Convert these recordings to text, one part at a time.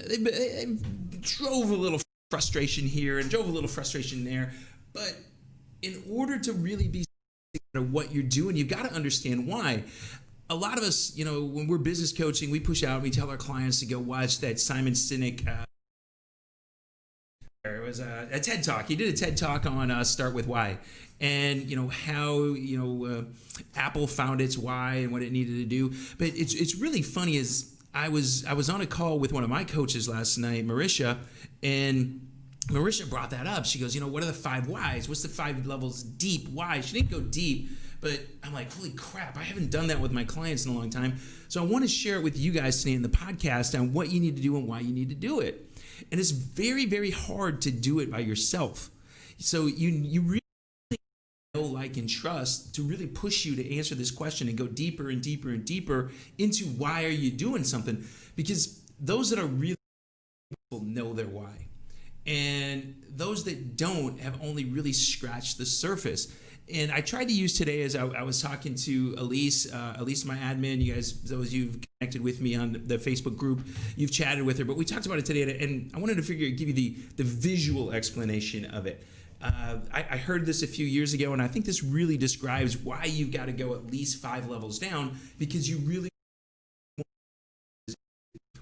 they drove a little frustration here and drove a little frustration there. But in order to really be what you're doing, you've got to understand why. A lot of us, when we're business coaching, we push out and we tell our clients to go watch that Simon Sinek. It was a TED Talk. He did a TED Talk on Start With Why, and how Apple found its why and what it needed to do. But it's really funny. I was on a call with one of my coaches last night, Marisha, and Marisha brought that up. She goes, what are the 5 whys? What's the 5 levels deep why? She didn't go deep, but I'm like, holy crap, I haven't done that with my clients in a long time. So I want to share it with you guys today in the podcast on what you need to do and why you need to do it. And it's very, very hard to do it by yourself. So you really know, like, and trust to really push you to answer this question and go deeper and deeper and deeper into why are you doing something? Because those that are really will know their why. And those that don't have only really scratched the surface. And I tried to use today, as I was talking to Elise, my admin, you guys, those you've connected with me on the Facebook group, you've chatted with her, but we talked about it today, and I wanted to give you the visual explanation of it. I heard this a few years ago, and I think this really describes why you've got to go at least 5 levels down, because you really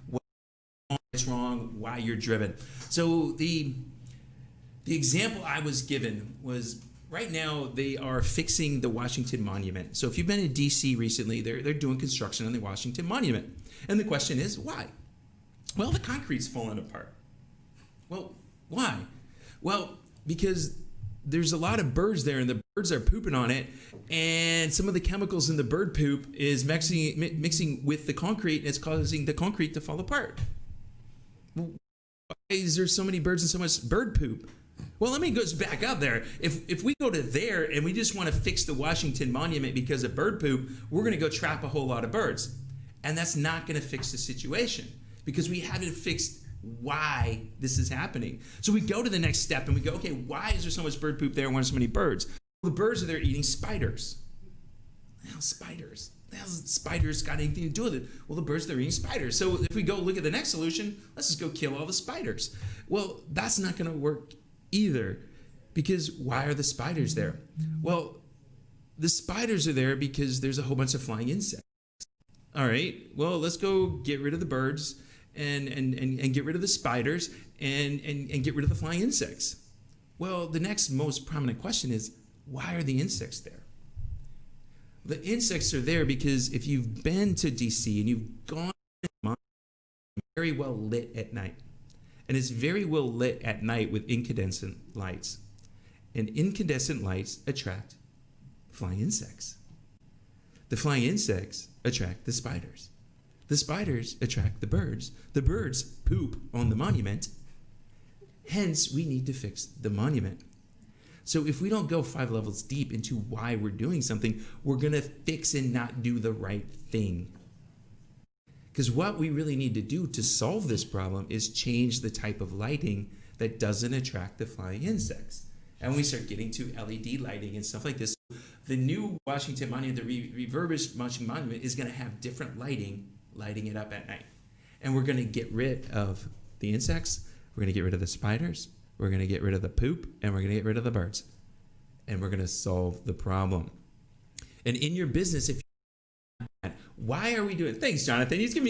what's wrong, why you're driven. So the example I was given was, right now they are fixing the Washington Monument. So if you've been in DC recently, they're doing construction on the Washington Monument. And the question is, why? Well, the concrete's falling apart. Well, why? Well, because there's a lot of birds there, and the birds are pooping on it, and some of the chemicals in the bird poop is mixing with the concrete, and it's causing the concrete to fall apart. Well, why is there so many birds and so much bird poop? Well, let me go back up there. If we go to there and we just want to fix the Washington Monument because of bird poop, we're going to go trap a whole lot of birds. And that's not going to fix the situation, because we haven't fixed why this is happening. So we go to the next step and we go, okay, why is there so much bird poop there and why are so many birds? Well, the birds are there eating spiders. Now, spiders. How's spiders got anything to do with it? Well, the birds, they're eating spiders. So if we go look at the next solution, let's just go kill all the spiders. Well, that's not going to work either, because why are the spiders there? Well, the spiders are there because there's a whole bunch of flying insects. All right, well, let's go get rid of the birds and get rid of the spiders and get rid of the flying insects. Well, the next most prominent question is, why are the insects there? The insects are there because if you've been to DC and you've gone, very well lit at night. And it's very well lit at night with incandescent lights. And incandescent lights attract flying insects. The flying insects attract the spiders. The spiders attract the birds. The birds poop on the monument. Hence, we need to fix the monument. So if we don't go 5 levels deep into why we're doing something, we're going to fix and not do the right thing. Because what we really need to do to solve this problem is change the type of lighting that doesn't attract the flying insects. And we start getting to LED lighting and stuff like this. The new Washington Monument, the refurbished Washington Monument, is going to have different lighting it up at night. And we're going to get rid of the insects. We're going to get rid of the spiders. We're going to get rid of the poop, and we're going to get rid of the birds. And we're going to solve the problem. And in your business, if you, why are we doing? Thanks, Jonathan. He's giving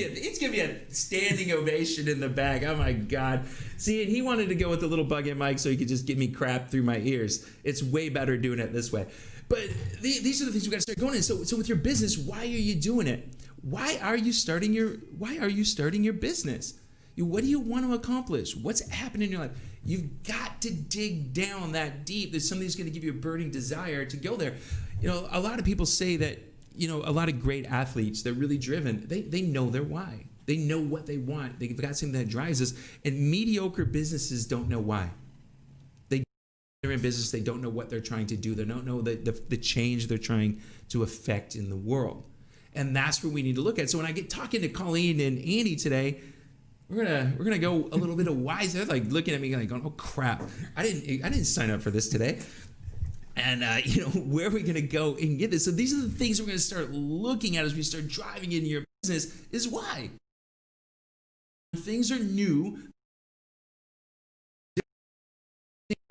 me a standing ovation in the back. Oh my God! See, and he wanted to go with the little bucket mic so he could just give me crap through my ears. It's way better doing it this way. But these are the things we got to start going in. So with your business, why are you doing it? Why are you starting your business? What do you want to accomplish? What's happening in your life? You've got to dig down that deep. That somebody's going to give you a burning desire to go there. A lot of people say that, a lot of great athletes, they're really driven. They know their why. They know what they want. They've got something that drives us. And mediocre businesses don't know why. They're in business. They don't know what they're trying to do. They don't know the change they're trying to affect in the world. And that's what we need to look at. So when I get talking to Colleen and Andy today, we're gonna go a little bit of why. They're like looking at me like going, oh crap, I didn't sign up for this today. And where are we gonna go and get this? So these are the things we're gonna start looking at as we start driving into your business. Is why. things are new.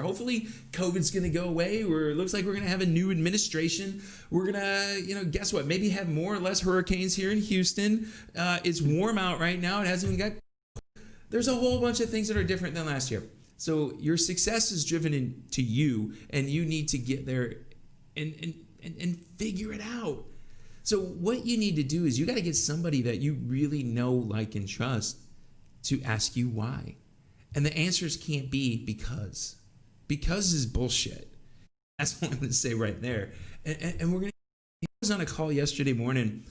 Hopefully COVID's going to go away, or it looks like we're going to have a new administration. We're going to, guess what? Maybe have more or less hurricanes here in Houston. It's warm out right now. It hasn't even got. There's a whole bunch of things that are different than last year. So your success is driven into you, and you need to get there and figure it out. So what you need to do is you got to get somebody that you really know, like, and trust to ask you why. And the answers can't be because. Because is bullshit. That's what I'm going to say right there. And we're going to. He was on a call yesterday morning,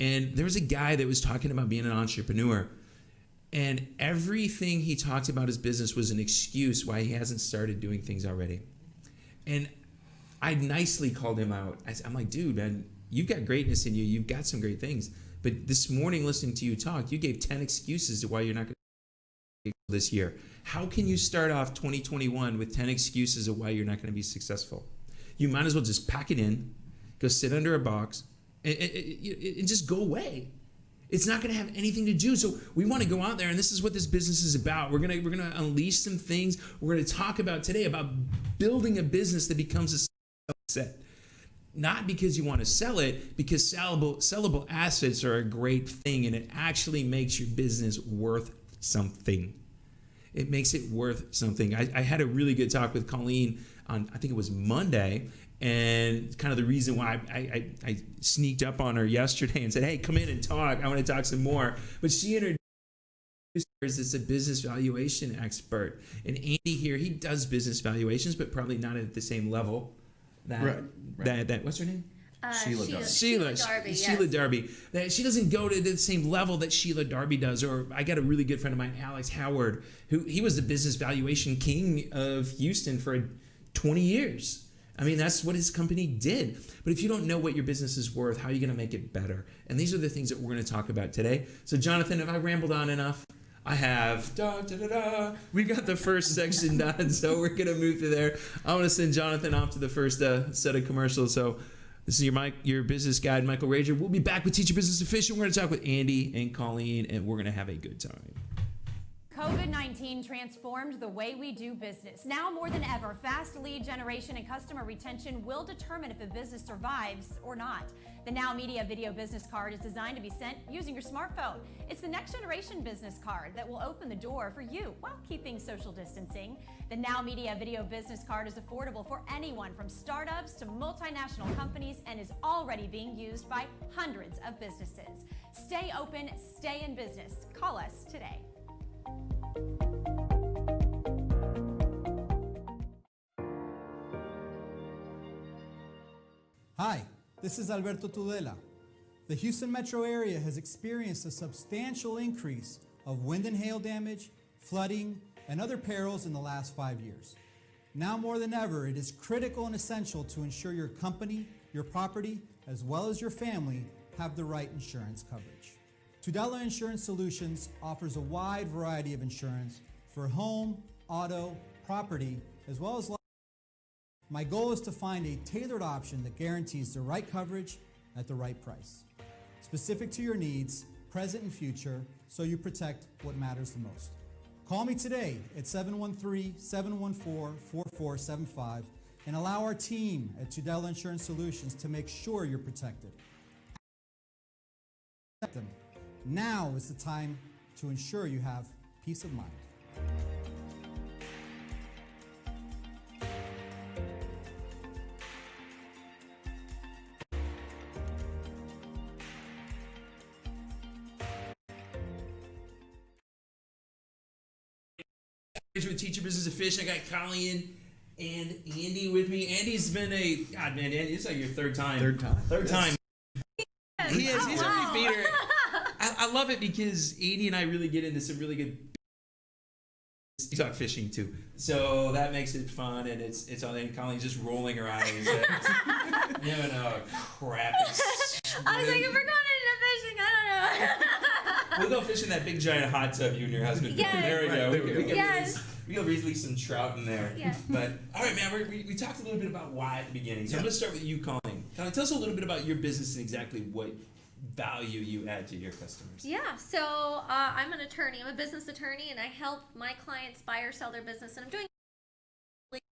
and there was a guy that was talking about being an entrepreneur, and everything he talked about his business was an excuse why he hasn't started doing things already. And I nicely called him out. I'm like, dude, man, you've got greatness in you. You've got some great things. But this morning, listening to you talk, you gave 10 excuses to why you're not going to this year. How can you start off 2021 with 10 excuses of why you're not going to be successful? You might as well just pack it in, go sit under a box, and just go away. It's not going to have anything to do. So we want to go out there, and this is what this business is about. We're gonna unleash some things. We're going to talk about today about building a business that becomes a success. Not because you want to sell it, because sellable assets are a great thing, and it actually makes your business worth something. It makes it worth something. I had a really good talk with Colleen on, I think it was Monday, and kind of the reason why I sneaked up on her yesterday and said, hey, come in and talk. I want to talk some more. But she introduced her as a business valuation expert. And Andy here, he does business valuations, but probably not at the same level. That what's her name? Sheila Darby. Sheila Darby. That she doesn't go to the same level that Sheila Darby does. Or I got a really good friend of mine, Alex Howard, who he was the business valuation king of Houston for 20 years. I mean, that's what his company did. But if you don't know what your business is worth, how are you going to make it better? And these are the things that we're going to talk about today. So, Jonathan, have I rambled on enough? I have. We got the first section done, so we're going to move to there. I want to send Jonathan off to the first set of commercials. So, this is your business guide, Michael Rager. We'll be back with Teach Your Business Efficient. We're going to talk with Andy and Colleen, and we're going to have a good time. COVID-19 transformed the way we do business. Now more than ever, fast lead generation and customer retention will determine if a business survives or not. The Now Media Video Business Card is designed to be sent using your smartphone. It's the next generation business card that will open the door for you while keeping social distancing. The Now Media Video Business Card is affordable for anyone from startups to multinational companies and is already being used by hundreds of businesses. Stay open, stay in business. Call us today. Hi, this is Alberto Tudela. The Houston metro area has experienced a substantial increase of wind and hail damage, flooding, and other perils in the last 5 years. Now more than ever, it is critical and essential to ensure your company, your property, as well as your family have the right insurance coverage. Tudela Insurance Solutions offers a wide variety of insurance for home, auto, property, as well as life. My goal is to find a tailored option that guarantees the right coverage at the right price, specific to your needs, present and future, so you protect what matters the most. Call me today at 713-714-4475 and allow our team at Tudela Insurance Solutions to make sure you're protected. Now is the time to ensure you have peace of mind. With Teach Your Business Efficient, I got Colleen and Andy with me. Andy's been Andy, it's like your third time. Third time. He is. He's a repeater. I love it because Andy and I really get into some really good talk fishing too. So that makes it fun, and it's all. And Colleen's just rolling her eyes. No, crap. I was like, if we're going into fishing, I don't know. We'll go fish in that big giant hot tub you and your husband. Yes. There we go. Yes. We can release some trout in there. Yeah. But all right, man. We talked a little bit about why at the beginning. So I'm going to start with you, Colleen. Colleen, tell us a little bit about your business and exactly what value you add to your customers? Yeah, so I'm an attorney. I'm a business attorney, and I help my clients buy or sell their business. And I'm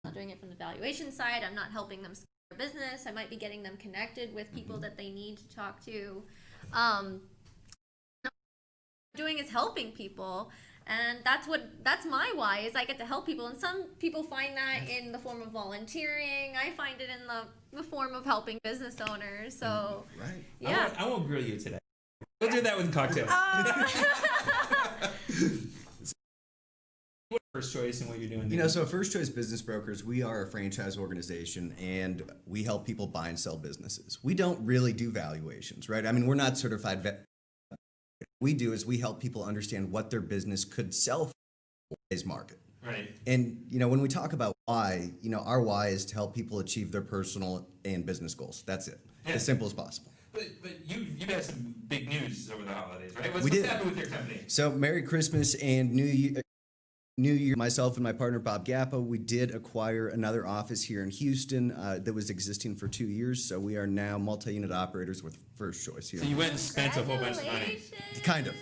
not doing it from the valuation side. I'm not helping them scale their business. I might be getting them connected with people that they need to talk to. What I'm doing is helping people. And that's my why, is I get to help people. And some people find that in the form of volunteering. I find it in the form of helping business owners. So, Right. yeah. I won't grill you today. We'll do that with cocktails. What's first choice and what you're doing? You know, so First Choice Business Brokers, we are a franchise organization, and we help people buy and sell businesses. We don't really do valuations, right? I mean, we're not certified vet. What we do is we help people understand what their business could sell for today's market. Right. And, you know, when we talk about why, you know, our why is to help people achieve their personal and business goals. That's it. Yeah. As simple as possible. But you had some big news over the holidays, right? What's We did. happened with your company? So Merry Christmas and New Year, myself and my partner Bob Gappa, we did acquire another office here in Houston that was existing for 2 years. So we are now multi-unit operators with First Choice here. So you went and spent a whole bunch of money. Kind of.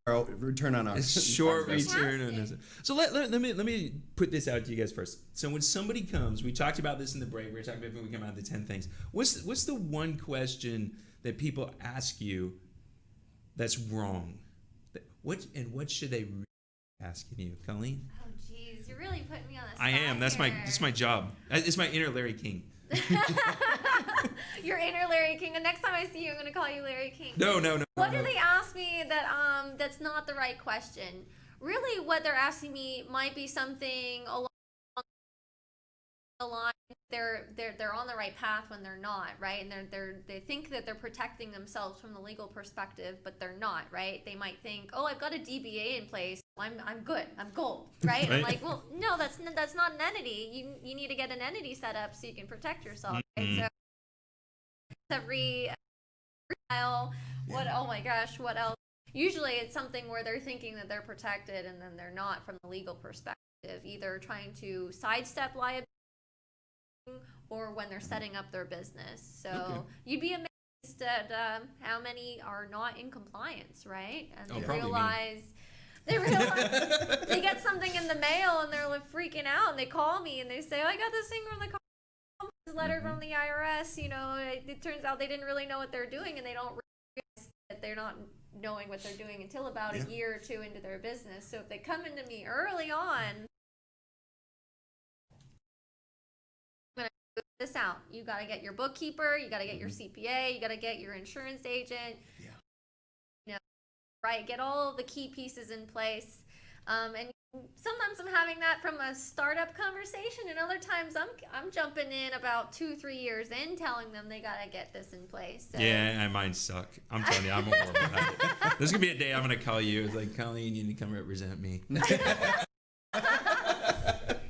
Return on our Short our investment. return on this. So let me put this out to you guys first. So when somebody comes, we talked about this in the break. We were talking about when we come out of the 10 things. What's the one question that people ask you that's wrong? What should they really be asking you, Colleen? Oh, geez, you're really putting me on the spot. I am. That's here. my job. It's my inner Larry King. Your inner Larry King. And next time I see you, I'm going to call you Larry King. No. What do they ask me that's not the right question? Really, what they're asking me might be something along the line. They're on the right path when they're not, right? And they think that they're protecting themselves from the legal perspective, but they're not, right? They might think, oh, I've got a DBA in place. I'm good. I'm gold, right? Right. I'm like, well, no, that's not an entity. You need to get an entity set up so you can protect yourself. Right? So every file, oh my gosh, what else? Usually it's something where they're thinking that they're protected and then they're not from the legal perspective, either trying to sidestep liability or when they're setting up their business. So you'd be amazed at how many are not in compliance, right? And they realize they get something in the mail and they're like freaking out, and they call me and they say, oh, I got this thing from the letter from the IRS. You know, it turns out they didn't really know what they're doing, and they don't realize that they're not knowing what they're doing until about a year or two into their business. So if they come into me early on, this out. You got to get your bookkeeper, you got to get your CPA, you got to get your insurance agent. Yeah. You know, right? Get all of the key pieces in place. And sometimes I'm having that from a startup conversation, and other times I'm jumping in about 2-3 years in, telling them they got to get this in place. So. Yeah, mine suck. I'm telling you, I'm a horrible habit. There's gonna be a day I'm gonna call you. It's like, Colleen, you need to come represent me.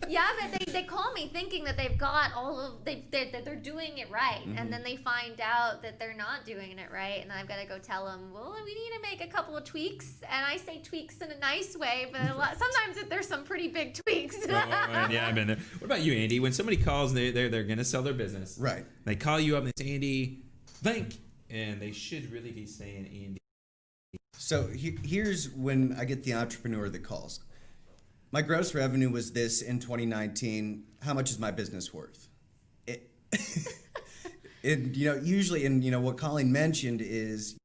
Yeah, but they call me thinking that they've got all of that they're doing it right, and then they find out that they're not doing it right, and I've got to go tell them, well, we need to make a couple of tweaks, and I say tweaks in a nice way, but sometimes there's some pretty big tweaks. Yeah, I've been there. What about you, Andy? When somebody calls, they're gonna sell their business. Right. They call you up and say, Andy, think, and they should really be saying Andy. So here's when I get the entrepreneur that calls. My gross revenue was this in 2019. How much is my business worth? Usually, and what Colleen mentioned is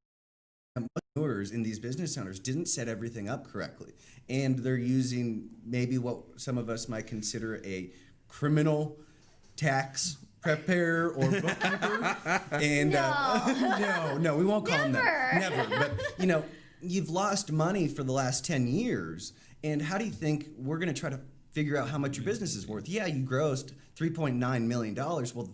entrepreneurs and these business owners didn't set everything up correctly. And they're using maybe what some of us might consider a criminal tax preparer or bookkeeper. And no, we won't call them that. Never. But, you've lost money for the last 10 years. And how do you think we're going to try to figure out how much your business is worth? Yeah, you grossed $3.9 million. Well,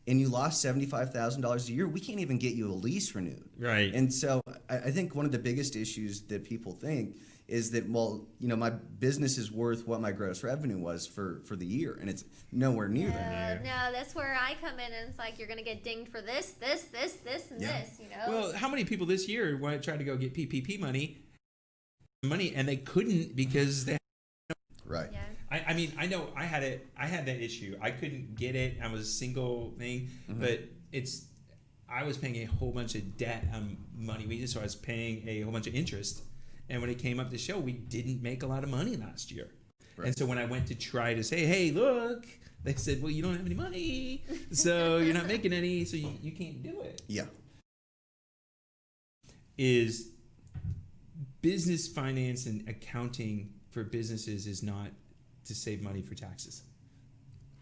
and you lost $75,000 a year, we can't even get you a lease renewed. Right. And so I think one of the biggest issues that people think is that, my business is worth what my gross revenue was for the year, and it's nowhere near that. No, that's where I come in, and it's like you're going to get dinged for this, and this, Well, how many people this year tried to go get PPP money, and they couldn't because they Right. Yeah. I mean, I know I had that issue. I couldn't get it. I was a single thing, but I was paying a whole bunch of debt on money we did, so I was paying a whole bunch of interest. And when it came up to show, we didn't make a lot of money last year. Right. And so when I went to try to say, hey, look, they said, well, you don't have any money, so you're not making any, so you can't do it. Yeah. Is business finance and accounting for businesses is not to save money for taxes.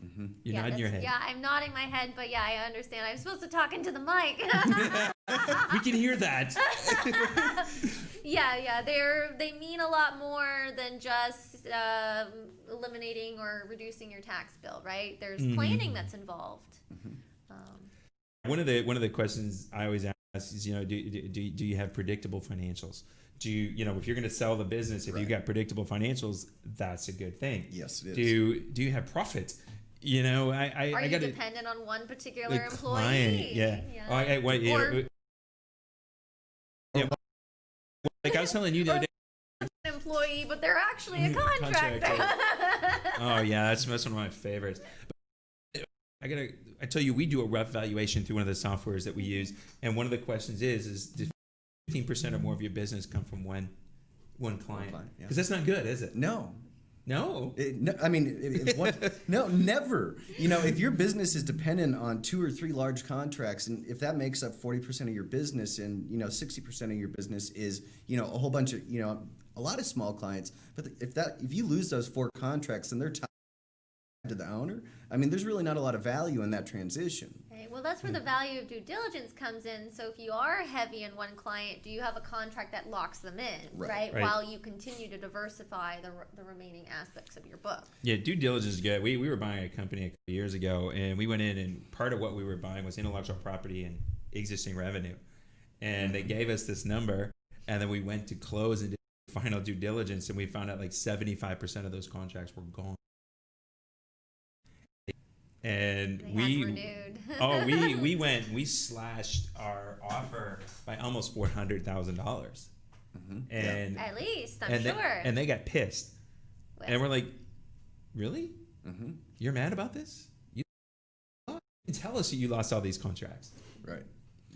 Mm-hmm. You're nodding your head. Yeah, I'm nodding my head, but yeah, I understand. I'm supposed to talk into the mic. We can hear that. Yeah, they mean a lot more than just eliminating or reducing your tax bill, right? There's planning that's involved. One of the questions I always ask is, do you have predictable financials? Do you, if you're going to sell the business, if you got predictable financials, that's a good thing. Yes, it is. Do you have profit? Are you dependent on one particular employee? Client, yeah. Like I was telling you the other day, an employee, but they're actually a contractor. Oh yeah, that's one of my favorites. But I tell you, we do a rough valuation through one of the softwares that we use, and one of the questions is does 15% or more of your business come from one client? Because that's not good, is it? No. No. No, never. If your business is dependent on 2 or 3 large contracts, and if that makes up 40% of your business, and 60% of your business is a whole bunch of a lot of small clients, but if you lose those 4 contracts, then they're tied to the owner. There's really not a lot of value in that transition. Okay, well, that's where the value of due diligence comes in. So if you are heavy in one client, do you have a contract that locks them in, right? While you continue to diversify the remaining aspects of your book. Yeah, due diligence is good. We were buying a company a couple years ago, and we went in, and part of what we were buying was intellectual property and existing revenue. And they gave us this number, and then we went to close and did final due diligence, and we found out like 75% of those contracts were gone. And we slashed our offer by almost $400,000. And at least I'm sure. And they got pissed. And we're like, really? You're mad about this? You tell us you lost all these contracts, right?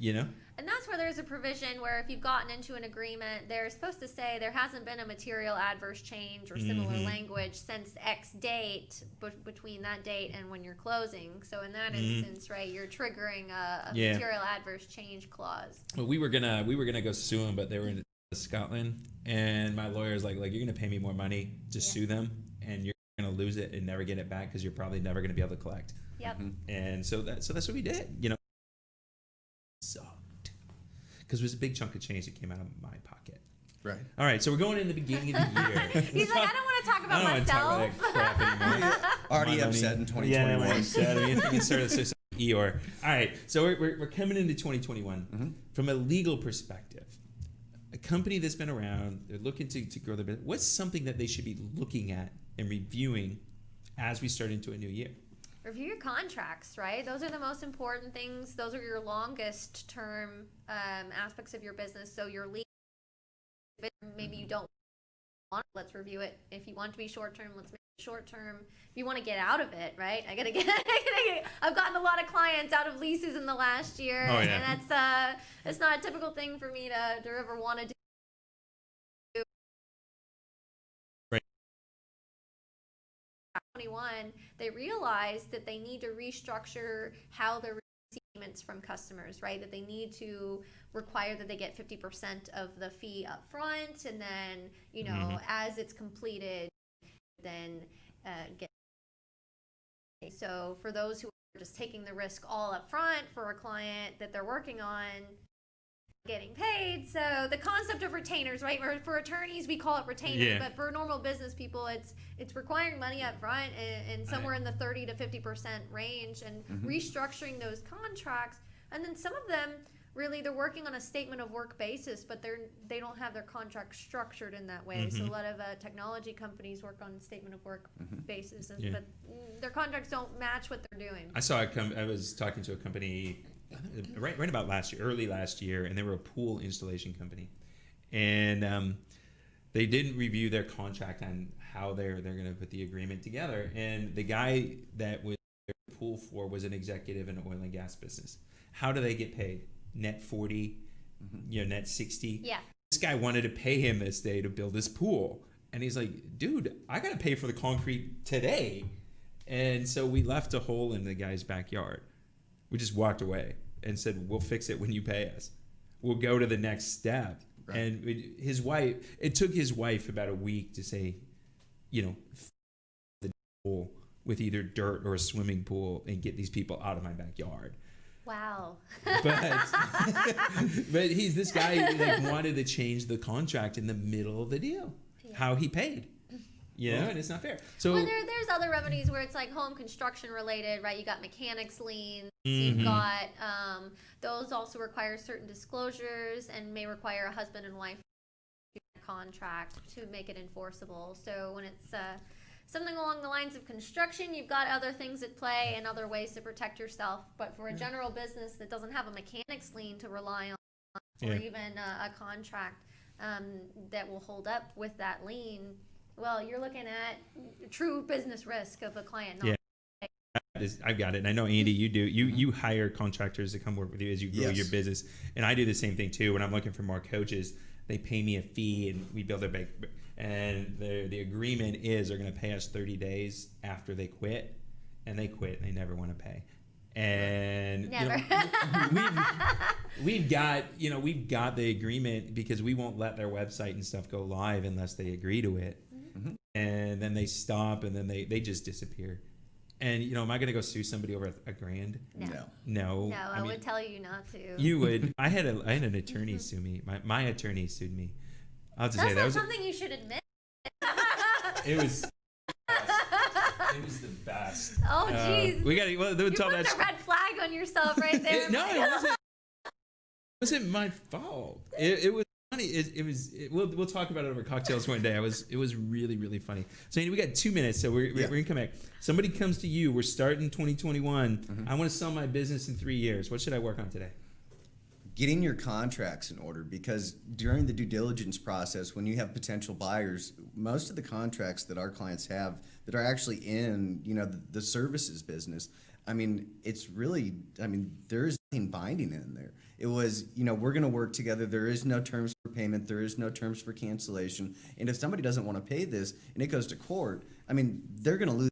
And that's where there's a provision where if you've gotten into an agreement, they're supposed to say there hasn't been a material adverse change or similar language since X date between that date and when you're closing. So in that instance, right, you're triggering a material adverse change clause. Well, we were gonna go sue them, but they were in Scotland, and my lawyer's like you're gonna pay me more money to sue them, and you're gonna lose it and never get it back because you're probably never gonna be able to collect. Yep. And so that's what we did. Sucked because it was a big chunk of change that came out of my pocket. Right. All right, so we're going in the beginning of the year. He's like, I don't want to talk about myself. I don't want to talk about that crap anymore. Already upset in 2021. Yeah, I'm upset. You can start at Eeyore. All right, so we're coming into 2021 from a legal perspective. A company that's been around, they're looking to grow their business. What's something that they should be looking at and reviewing as we start into a new year? Review your contracts, right? Those are the most important things. Those are your longest term aspects of your business. So your legal, maybe you don't want it, let's review it. If you want to be short term, let's make it short term. If you want to get out of it, right? I've gotten a lot of clients out of leases in the last year, and that's not a typical thing for me to ever want to do. They realized that they need to restructure how they're receiving payments from customers, right? That they need to require that they get 50% of the fee up front, and then, as it's completed, then get. So for those who are just taking the risk all up front for a client that they're working on, getting paid. So the concept of retainers, right? For attorneys, we call it retainers, but for normal business people, it's requiring money up front and somewhere in the 30 to 50% range, and restructuring those contracts. And then some of them, really, they're working on a statement of work basis, but they don't have their contract structured in that way. So a lot of technology companies work on statement of work basis, but their contracts don't match what they're doing. I was talking to a company right about early last year, and they were a pool installation company, and they didn't review their contract on how they're going to put the agreement together. And the guy that was their pool for was an executive in an oil and gas business, How do they get paid? Net 40, net 60. Yeah. This guy wanted to pay him this day to build this pool. And he's like, dude, I got to pay for the concrete today. And so we left a hole in the guy's backyard. We just walked away and said, we'll fix it when you pay us. We'll go to the next step. Right. And it took his wife about a week to say, the pool with either dirt or a swimming pool and get these people out of my backyard. Wow. But he's this guy like wanted to change the contract in the middle of the deal. Yeah. How he paid. And it's not fair. So there's other remedies where it's like home construction related, right? You got mechanics liens, you've got those also require certain disclosures and may require a husband and wife contract to make it enforceable. So when it's something along the lines of construction, you've got other things at play and other ways to protect yourself. But for a general business that doesn't have a mechanics lien to rely on, or even a contract that will hold up with that lien, well, you're looking at true business risk of a client. I've got it. And I know, Andy, you do. You hire contractors to come work with you as you grow your business. And I do the same thing too. When I'm looking for more coaches, they pay me a fee and we build their bank. And the agreement is they're going to pay us 30 days after they quit. And they quit and they never want to pay. And never. We've got the agreement because we won't let their website and stuff go live unless they agree to it. And then they stop and then they just disappear. And am I going to go sue somebody over $1,000? No. I would tell you not to. You would. I had an attorney sue me. My attorney sued me. I'll just say that was something you should admit. It was. It was the best. Oh, jeez. We got to. Well, you put the red flag on yourself right there. It wasn't. It wasn't my fault. It was funny. We'll talk about it over cocktails one day. It was really, really funny. So Andy, we got 2 minutes, so we're gonna come back. Somebody comes to you. We're starting 2021. I want to sell my business in 3 years. What should I work on today? Getting your contracts in order, because during the due diligence process, when you have potential buyers, most of the contracts that our clients have that are actually in the services business, it's really, there is nothing binding in there. It was, we're going to work together. There is no terms for payment. There is no terms for cancellation. And if somebody doesn't want to pay this and it goes to court, they're going to lose.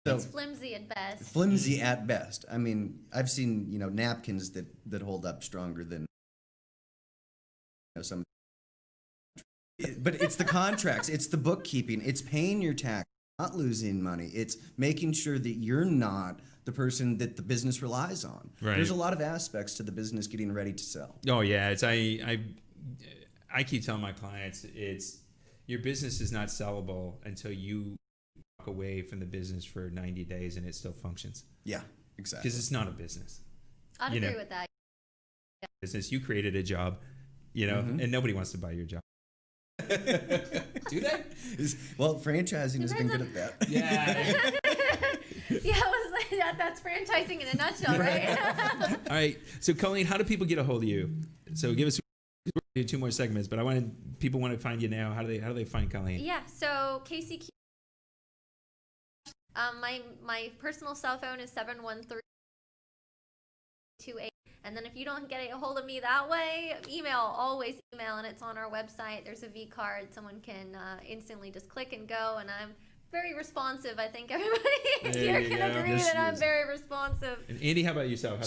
So, it's flimsy at best. Flimsy at best. I've seen, napkins that hold up stronger than some. But it's the contracts. It's the bookkeeping. It's paying your tax. Not losing money. It's making sure that you're not the person that the business relies on. Right. There's a lot of aspects to the business getting ready to sell. Oh yeah, it's I keep telling my clients your business is not sellable until you walk away from the business for 90 days and it still functions. Yeah, exactly. Because it's not a business. I'd agree with that. Business, you created a job, and nobody wants to buy your job. Do they? Well, franchising has been good at that. Yeah. That's franchising in a nutshell, right? All right. So, Colleen, how do people get a hold of you? So, give us 2 more segments, but people want to find you now. How do they find Colleen? Yeah. So, KCQ. My personal cell phone is 713-28. And then if you don't get a hold of me that way, always email, and it's on our website. There's a V card. Someone can instantly just click and go, and I'm very responsive. I think everybody here can agree that I'm very responsive. And Andy, how about yourself?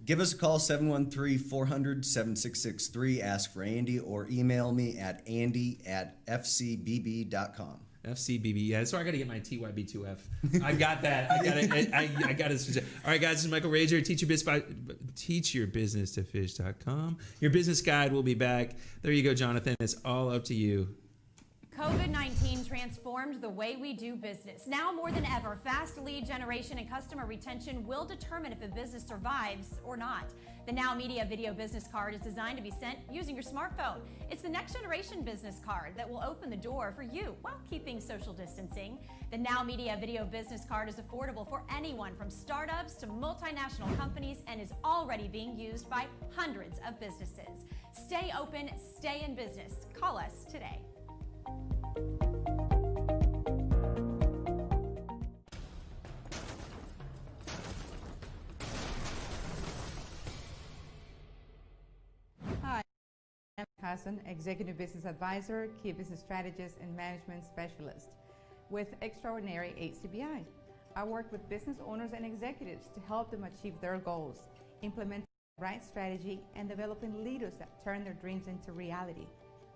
Give us a call, 713-400-7663. Ask for Andy, or email me at andy@fcbb.com. FCBB. Yeah, so I got to get my TYB2F. I got that. I got it. I got it. All right, guys, this is Michael Rager. Teachyourbusinesstofish.com. Your business guide will be back. There you go, Jonathan. It's all up to you. COVID-19 transformed the way we do business. Now more than ever, fast lead generation and customer retention will determine if a business survives or not. The Now Media Video Business Card is designed to be sent using your smartphone. It's the next generation business card that will open the door for you while keeping social distancing. The Now Media Video Business Card is affordable for anyone from startups to multinational companies and is already being used by hundreds of businesses. Stay open, stay in business. Call us today. as an executive business advisor, key business strategist, and management specialist with Extraordinary HCBI. I work with business owners and executives to help them achieve their goals, implement the right strategy, and developing leaders that turn their dreams into reality.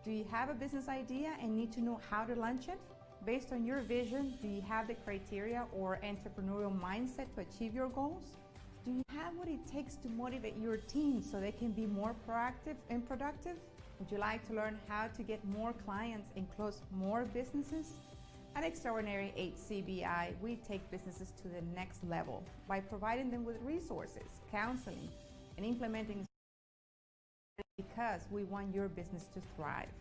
Do you have a business idea and need to know how to launch it? Based on your vision, do you have the criteria or entrepreneurial mindset to achieve your goals? Do you have what it takes to motivate your team so they can be more proactive and productive? Would you like to learn how to get more clients and close more businesses? At Extraordinary HCBI, we take businesses to the next level by providing them with resources, counseling, and implementing because we want your business to thrive.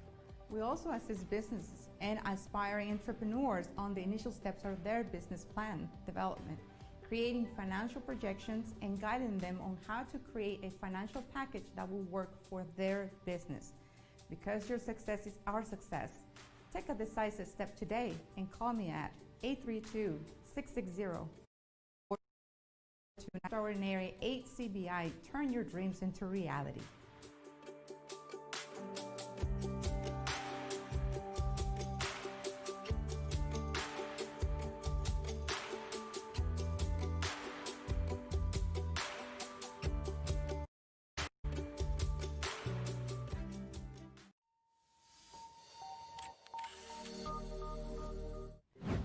We also assist businesses and aspiring entrepreneurs on the initial steps of their business plan development, creating financial projections and guiding them on how to create a financial package that will work for their business. Because your success is our success, take a decisive step today and call me at 832-660. Extraordinary HCBI, turn your dreams into reality.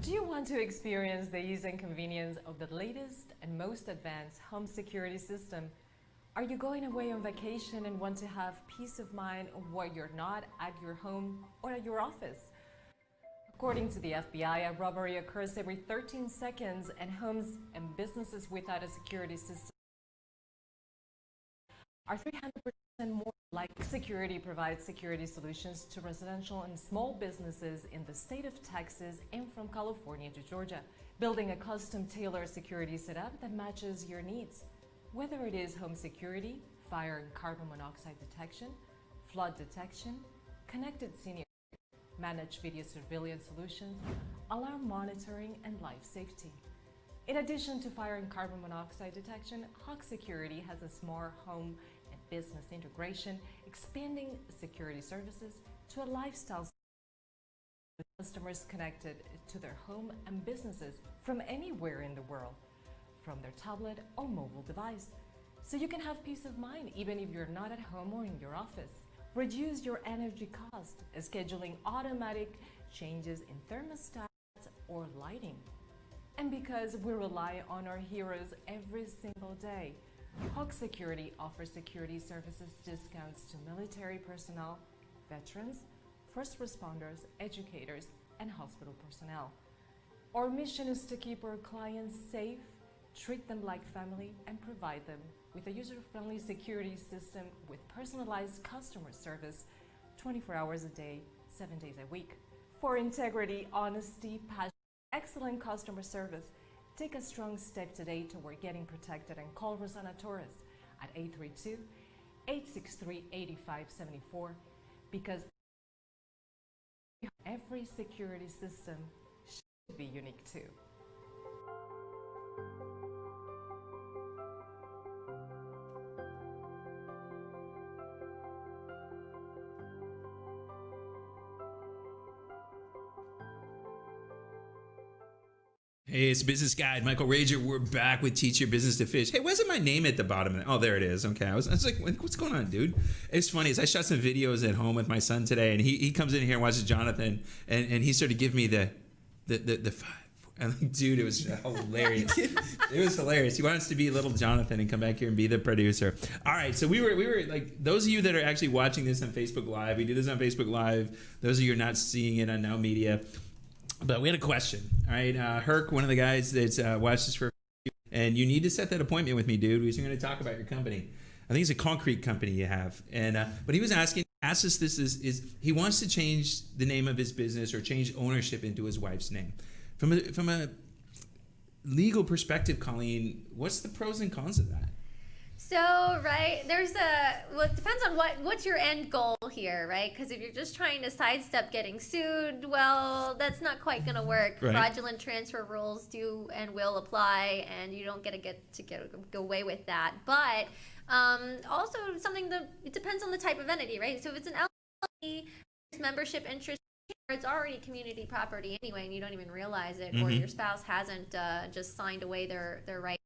Do you want to experience the ease and convenience of the latest and most advanced home security system? Are you going away on vacation and want to have peace of mind while you're not at your home or at your office? According to the FBI, a robbery occurs every 13 seconds, and homes and businesses without a security system are 300% more likely. Security provides security solutions to residential and small businesses in the state of Texas and from California to Georgia, building a custom-tailored security setup that matches your needs. Whether it is home security, fire and carbon monoxide detection, flood detection, connected senior, managed video surveillance solutions, alarm monitoring, and life safety. In addition to fire and carbon monoxide detection, Hawk Security has a smart home and business integration, expanding security services to a lifestyle with customers connected to their home and businesses from anywhere in the world, from their tablet or mobile device, so you can have peace of mind even if you're not at home or in your office. Reduce your energy cost, scheduling automatic changes in thermostats or lighting. And because we rely on our heroes every single day, Hawk Security offers security services discounts to military personnel, veterans, first responders, educators, and hospital personnel. Our mission is to keep our clients safe, treat them like family, and provide them with a user-friendly security system with personalized customer service 24 hours a day, 7 days a week. For integrity, honesty, passion, excellent customer service, take a strong step today toward getting protected and call Rosanna Torres at 832-863-8574 because every security system should be unique too. Hey, it's Business Guide, Michael Rager. We're back with Teach Your Business to Fish. Hey, why isn't my name at the bottom? Oh, there it is. Okay, I was like, what's going on, dude? It's funny. I shot some videos at home with my son today, and he comes in here and watches Jonathan, and he sort of give me the five. I'm like, dude, it was hilarious. It was hilarious. He wants to be little Jonathan and come back here and be the producer. All right, so we were like, those of you that are actually watching this on Facebook Live, we do this on Facebook Live. Those of you who are not seeing it on Now Media. But we had a question, all right? Herc, one of the guys that's watched this for, and you need to set that appointment with me, dude. We're going to talk about your company. I think it's a concrete company you have. And but he was asked us this is he wants to change the name of his business or change ownership into his wife's name. From a legal perspective, Colleen, what's the pros and cons of that? So, right, well, it depends on what's your end goal here, right? Because if you're just trying to sidestep getting sued, well, that's not quite going to work. Right. Fraudulent transfer rules do and will apply, and you don't get to go away with that. But also something that it depends on the type of entity, right? So if it's an membership interest, it's already community property anyway, and you don't even realize it, or your spouse hasn't just signed away their right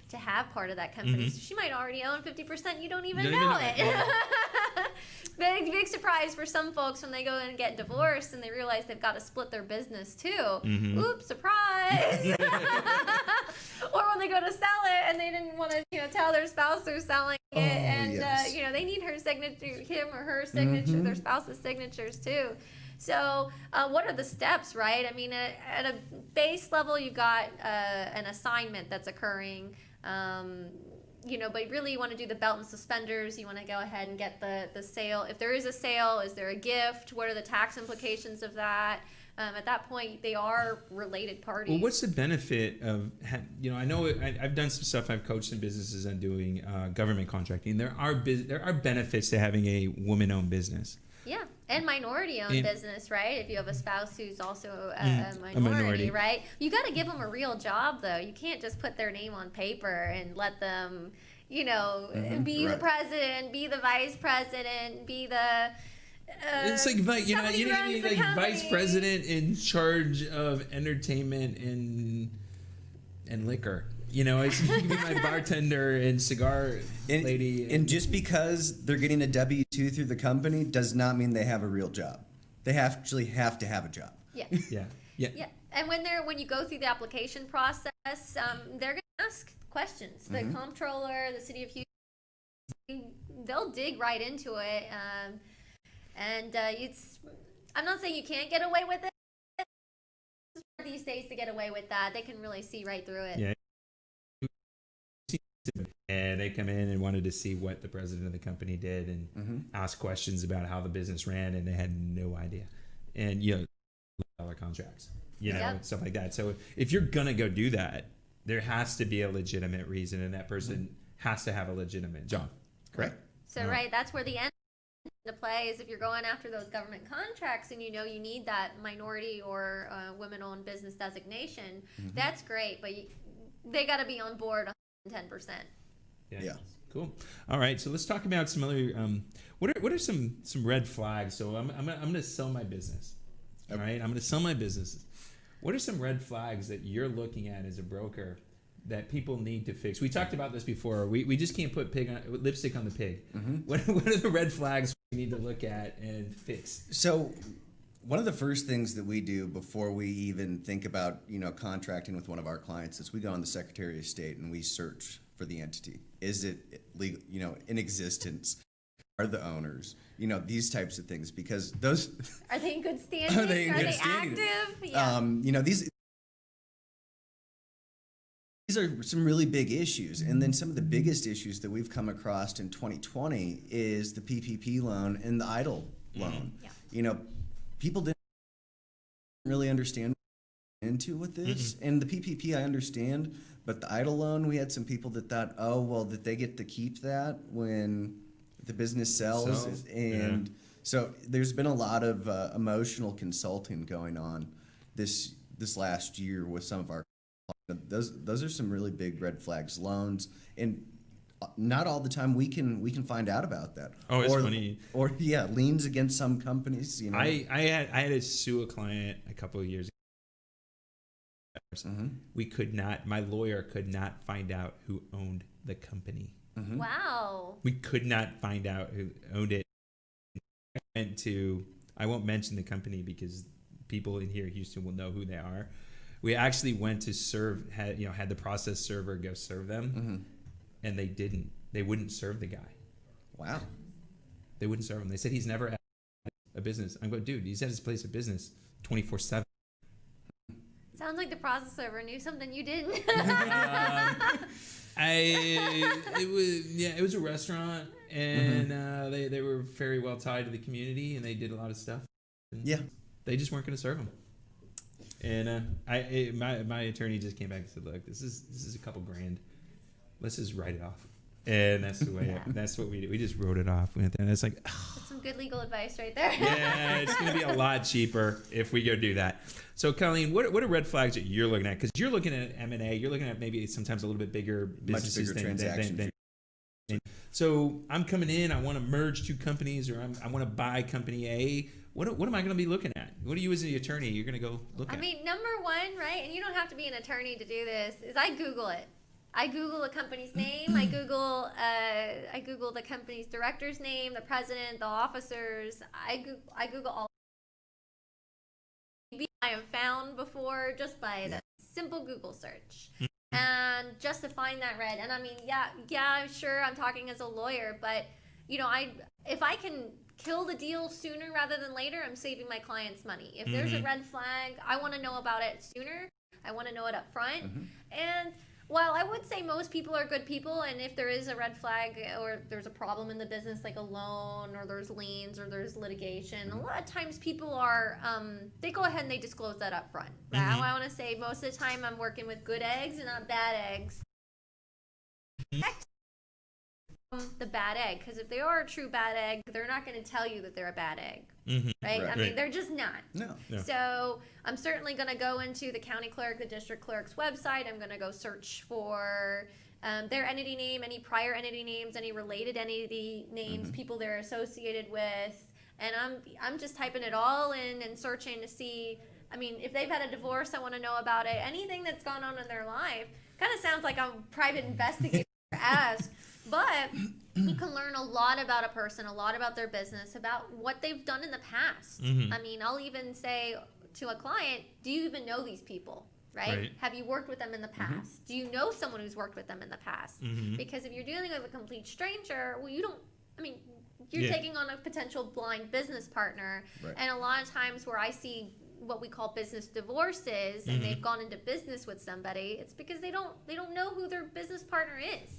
to have part of that company. So she might already own 50%. You don't even know it. Yeah. Big surprise for some folks when they go and get divorced and they realize they've got to split their business too. Oops, surprise! Or when they go to sell it and they didn't want to, tell their spouse they're selling it, and yes. they need her signature, him or her signature, their spouse's signatures too. So what are the steps, right? I mean, at a base level, you've got an assignment that's occurring. But really you want to do the belt and suspenders. You want to go ahead and get the sale. If there is a sale, is there a gift? What are the tax implications of that? At that point, they are related parties. Well, what's the benefit of, I know I've done some stuff. I've coached some businesses on doing government contracting. There are benefits to having a woman-owned business. Yeah, and minority-owned business, right? If you have a spouse who's also a minority, right? You got to give them a real job, though. You can't just put their name on paper and let them, be the president, be the vice president, be the. It's like you need like vice president in charge of entertainment and liquor. It's you can be my bartender and cigar lady. And just because they're getting a W-2 through the company does not mean they have a real job. They actually have to have a job. Yeah. Yeah. And when you go through the application process, they're going to ask questions. The comptroller, the city of Houston, they'll dig right into it. I'm not saying you can't get away with it. It's hard these days to get away with that. They can really see right through it. Yeah. And they come in and wanted to see what the president of the company did and ask questions about how the business ran, and they had no idea. And dollar contracts, stuff like that. So if you're gonna go do that, there has to be a legitimate reason, and that person has to have a legitimate job. Correct. So that's where the end to play is if you're going after those government contracts and you need that minority or women-owned business designation. That's great, but they got to be on board 110%. Yeah. Cool. All right, so let's talk about some other. What are some red flags? So I'm gonna sell my business. All right, I'm gonna sell my business. What are some red flags that you're looking at as a broker that people need to fix? We talked about this before. We just can't put lipstick on the pig. What are the red flags we need to look at and fix? So one of the first things that we do before we even think about contracting with one of our clients is we go on the Secretary of State and we search for the entity. Is it legal, in existence? Are the owners, these types of things, because those are they in good standing? Are they active? Yeah. These are some really big issues. And then some of the biggest issues that we've come across in 2020 is the PPP loan and the EIDL loan. Yeah. People didn't really understand what into with this. And the PPP I understand, but the EIDL loan, we had some people that thought, that they get to keep that when the business sells. And so there's been a lot of emotional consulting going on this last year with some of our. Those are some really big red flags. Loans, and not all the time we can find out about that. Oh, it's funny. Or liens against some companies. I had to sue a client a couple of years ago. We could not. My lawyer could not find out who owned the company. Wow. We could not find out who owned it. I won't mention the company because people in here in Houston will know who they are. We actually went to had the process server go serve them, and they didn't. They wouldn't serve the guy. Wow. They wouldn't serve him. They said he's never had a business. I'm going, dude, he's at his place of business 24/7. Sounds like the process server knew something you didn't. It was a restaurant, and they were very well tied to the community, and they did a lot of stuff. They just weren't going to serve him. And my attorney just came back and said, "Look, this is a couple grand. Let's just write it off." And that's the way. That's what we did. We just wrote it off. And it's like, that's some good legal advice right there. Yeah, it's going to be a lot cheaper if we go do that. So, Colleen, what are red flags that you're looking at? Because you're looking at M&A. You're looking at maybe sometimes a little bit bigger businesses, much bigger transactions. So I'm coming in, I want to merge two companies, or I want to buy company A. What am I going to be looking at? What do you as the attorney, you're going to go look at? I mean, number one, right, and you don't have to be an attorney to do this, is I Google it. I Google a company's name. I Google the company's director's name, the president, the officers. I Google all. I have found before just by the simple Google search. And just to find that red, and I mean, yeah, sure, I'm talking as a lawyer, but you know, if I can kill the deal sooner rather than later, I'm saving my clients money. If there's a red flag, I want to know about it sooner. I want to know it up front. And while I would say most people are good people, and if there is a red flag or there's a problem in the business, like a loan or there's liens or there's litigation, a lot of times people are, they go ahead and they disclose that up front. I want to say most of the time I'm working with good eggs and not bad eggs. The bad egg, because if they are a true bad egg, they're not going to tell you that they're a bad egg, right? I mean, they're just not. No. So I'm certainly going to go into the county clerk, the district clerk's website. I'm going to go search for their entity name, any prior entity names, any related entity names, people they're associated with, and I'm just typing it all in and searching to see. I mean, if they've had a divorce, I want to know about it. Anything that's gone on in their life. Kind of sounds like I'm a private investigator. Ask, but you can learn a lot about a person, a lot about their business, about what they've done in the past. I mean, I'll even say to a client, do you even know these people, right? Have you worked with them in the past? Do you know someone who's worked with them in the past? Because if you're dealing with a complete stranger, well, you're taking on a potential blind business partner. And a lot of times where I see what we call business divorces and they've gone into business with somebody, it's because they don't know who their business partner is.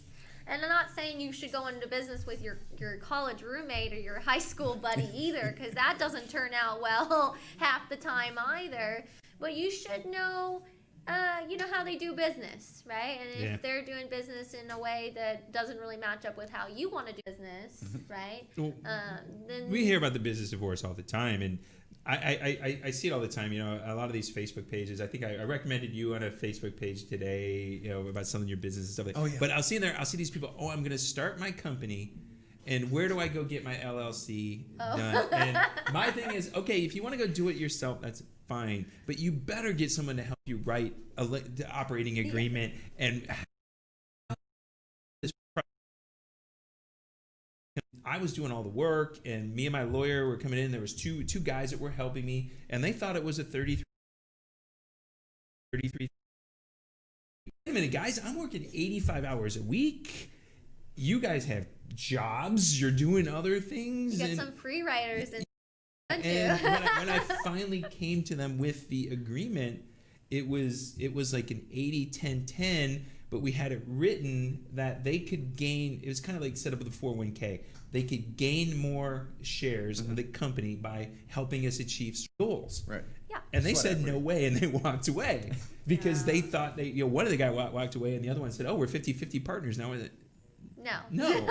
And I'm not saying you should go into business with your college roommate or your high school buddy either, because that doesn't turn out well half the time either. But you should know how they do business, right? And if they're doing business in a way that doesn't really match up with how you want to do business, right? Well, then we hear about the business divorce all the time, and I see it all the time. You know, a lot of these Facebook pages. I think I recommended you on a Facebook page today, you know, about selling your business and stuff like that. Oh, yeah. But I'll see in there, I'll see these people, I'm going to start my company, and where do I go get my LLC done? And my thing is, okay, if you want to go do it yourself, that's fine. But you better get someone to help you write the operating agreement and I was doing all the work, and me and my lawyer were coming in. There was two guys that were helping me, and they thought it was a 33. Wait a minute, guys, I'm working 85 hours a week. You guys have jobs. You're doing other things. you get some free writers and when I finally came to them with the agreement, it was like an 80-10-10, but we had it written that they could gain. It was kind of like set up with a 401k. They could gain more shares of the company by helping us achieve goals. Right. Yeah. And they said no way, and they walked away because they thought one of the guys walked away, and the other one said, we're 50-50 partners now. No.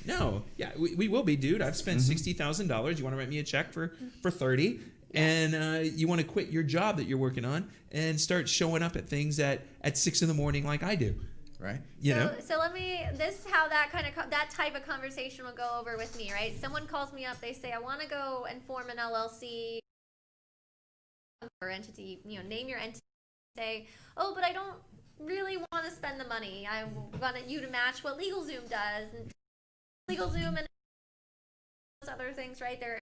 No. Yeah, we will be, dude. I've spent $60,000. You want to write me a check for 30? And you want to quit your job that you're working on and start showing up at things at 6 a.m. like I do. Right. So let me. This is how that that type of conversation will go over with me, right? Someone calls me up. They say, I want to go and form an LLC or entity. Name your entity. Say, but I don't really want to spend the money. I want you to match what LegalZoom does, and LegalZoom and those other things, right there.